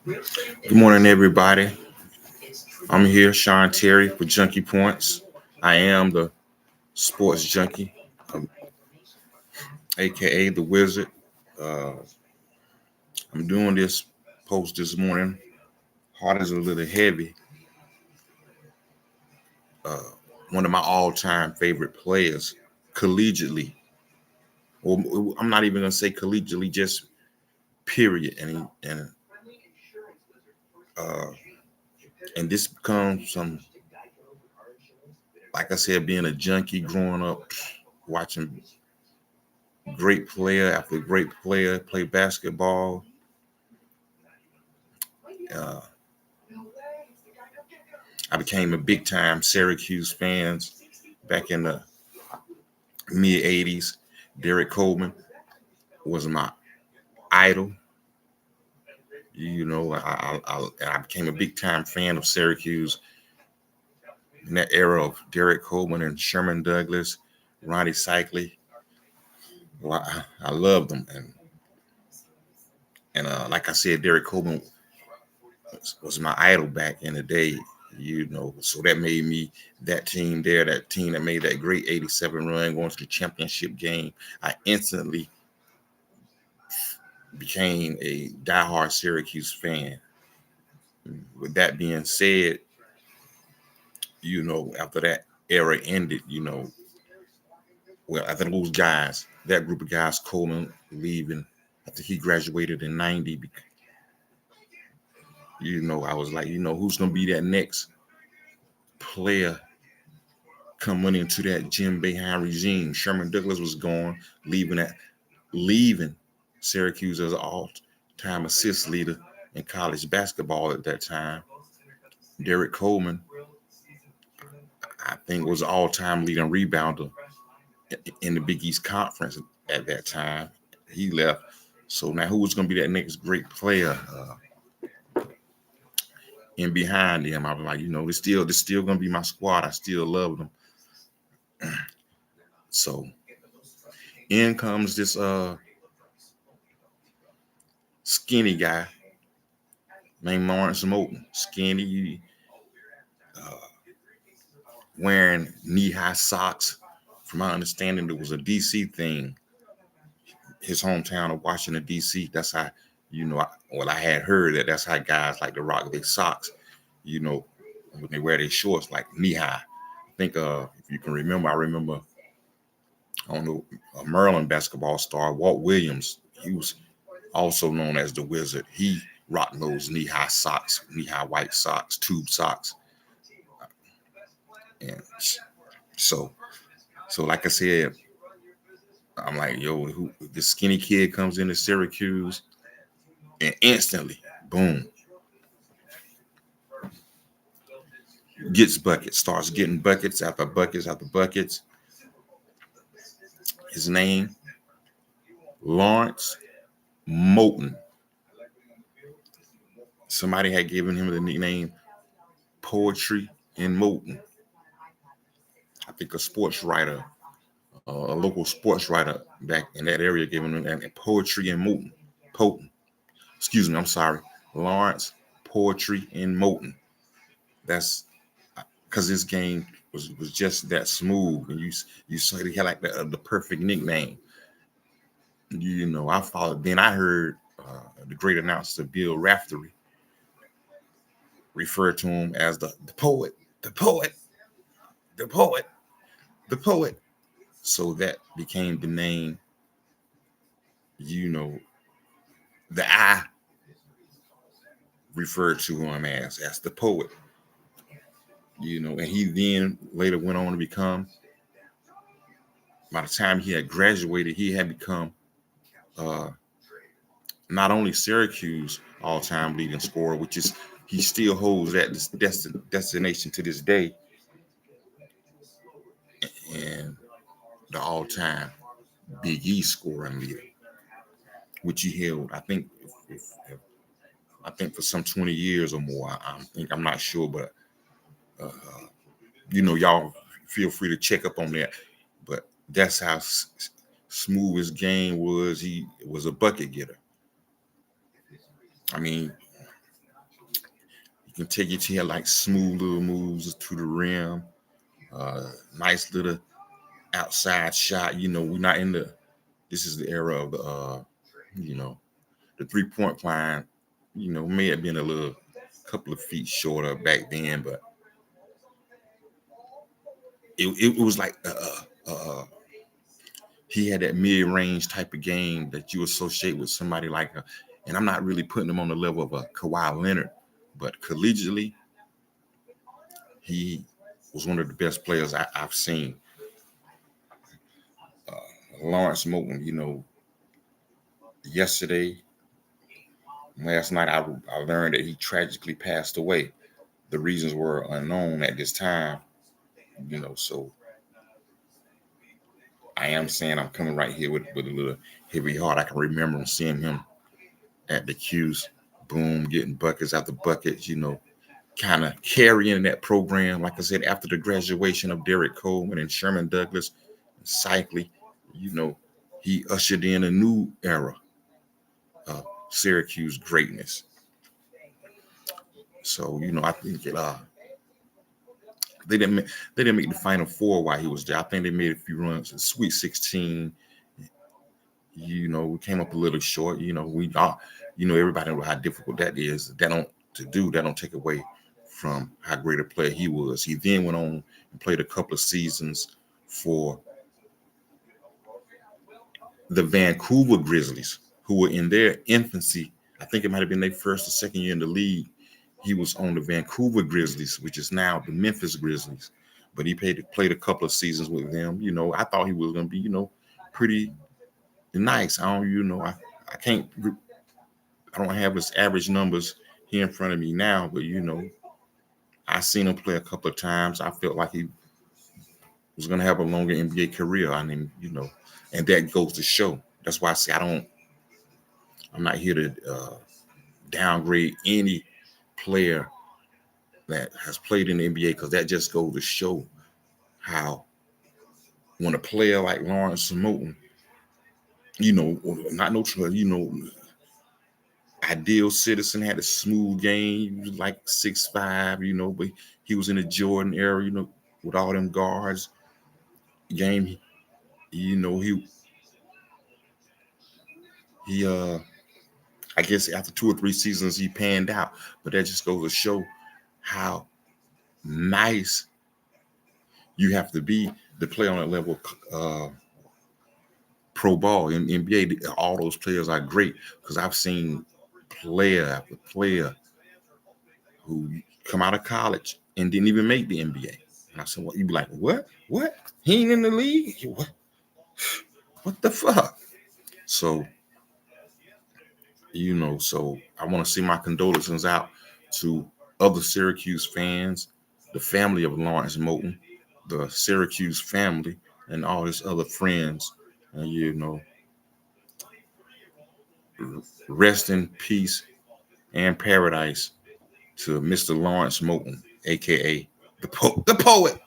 Good morning, everybody. I'm here, Sean Terry, for Junkie Points. I am the sports junkie, um, aka the Wizard. Uh, I'm doing this post this morning. Heart is a little heavy. Uh, One of my all-time favorite players, collegiately. Well, I'm not even gonna say collegiately, just period. Uh, and this comes from, like I said, being a junkie growing up, watching great player after great player play basketball. Uh, I became a big time Syracuse fans back in the mid '80s. Derek Coleman was my idol. I became a big time fan of Syracuse in that era of Derek Coleman and Sherman Douglas, Ronnie Cycli. Well, I loved them, and like I said, Derek Coleman was my idol back in the day. So that made me that team there, that team that made that great '87 run, going to the championship game. I instantly became a diehard Syracuse fan. With that being said, after that era ended, after those guys, that group of guys, Coleman leaving, after he graduated in '90, I was like, who's gonna be that next player coming into that Jim Boeheim regime? Sherman Douglas was gone, leaving Syracuse as an all-time assist leader in college basketball at that time. Derek Coleman, I think, was all-time leading rebounder in the Big East Conference at that time. He left. So now who was going to be that next great player in behind him? I was like, this still going to be my squad. I still love them. So in comes this skinny guy named Lawrence Moten. Skinny, uh, wearing knee-high socks. From my understanding, it was a DC thing. His hometown of Washington, D.C. That's how, I had heard that's how guys like to rock their socks, you know, when they wear their shorts like knee high. I think if you can remember, I remember, I don't know, a Maryland basketball star, Walt Williams. He was also known as the Wizard. He rocked those knee high socks, knee high white socks, tube socks. And so, so like I said, I'm like, yo, the skinny kid comes into Syracuse and instantly, boom, gets buckets, starts getting buckets after buckets after buckets. His name, Lawrence Moten. Somebody had given him the nickname Poetry in Moten. I think a sports writer, a local sports writer back in that area gave him that Poetry in Moten. Potent. Excuse me, I'm sorry. Lawrence Poetry in Moten. That's because this game was just that smooth, and you saw he had like the perfect nickname. I followed. Then I heard the great announcer Bill Raftery refer to him as the poet, the poet, the poet, the poet. So that became the name. You know, the I referred to him as the poet. And he then later went on to become. By the time he had graduated, he had become uh, not only Syracuse all-time leading scorer, which is he still holds that destination to this day, and the all-time Big East scoring leader, which he held, I think, I think for some 20 years or more. I'm not sure, but uh, y'all feel free to check up on that. But that's how smooth his game was. He was a bucket getter. I mean, can take your to like smooth little moves to the rim, nice little outside shot. We're not in the. This is the era of the, you know, the 3-point line. May have been a little couple of feet shorter back then, but it was like he had that mid-range type of game that you associate with somebody like and I'm not really putting him on the level of a Kawhi Leonard, but collegiately, he was one of the best players I've seen. Lawrence Moten, yesterday, last night, I learned that he tragically passed away. The reasons were unknown at this time, so I am saying I'm coming right here with a little heavy heart. I can remember seeing him at the Q's, boom, getting buckets after buckets, kind of carrying that program. Like I said, after the graduation of Derek Coleman and Sherman Douglas, and Cycli, he ushered in a new era of Syracuse greatness. So, I think they didn't make the Final Four while he was there. I think they made a few runs in Sweet 16. We came up a little short. We are, everybody know how difficult that is. That don't take away from how great a player he was. He then went on and played a couple of seasons for the Vancouver Grizzlies, who were in their infancy. I think it might have been their first or second year in the league. He was on the Vancouver Grizzlies, which is now the Memphis Grizzlies. But he played a couple of seasons with them. I thought he was going to be, pretty nice. I can't, I don't have his average numbers here in front of me now, but I seen him play a couple of times. I felt like he was going to have a longer NBA career. And that goes to show. That's why I say I'm not here to downgrade any player that has played in the NBA, because that just goes to show how when a player like Lawrence Moten, not no trouble, ideal citizen, had a smooth game. He was like 6'5", but he was in the Jordan era, with all them guards. Game, he I guess after 2 or 3 seasons he panned out, but that just goes to show how nice you have to be to play on that level of pro ball in NBA. All those players are great, because I've seen player after player who come out of college and didn't even make the NBA. And I said, "What?" You'd be like, "What? What? He ain't in the league? What? What the fuck?" So, so I want to see my condolences out to other Syracuse fans, the family of Lawrence Moten, the Syracuse family, and all his other friends. And, rest in peace and paradise to Mr. Lawrence Moten, aka the poet.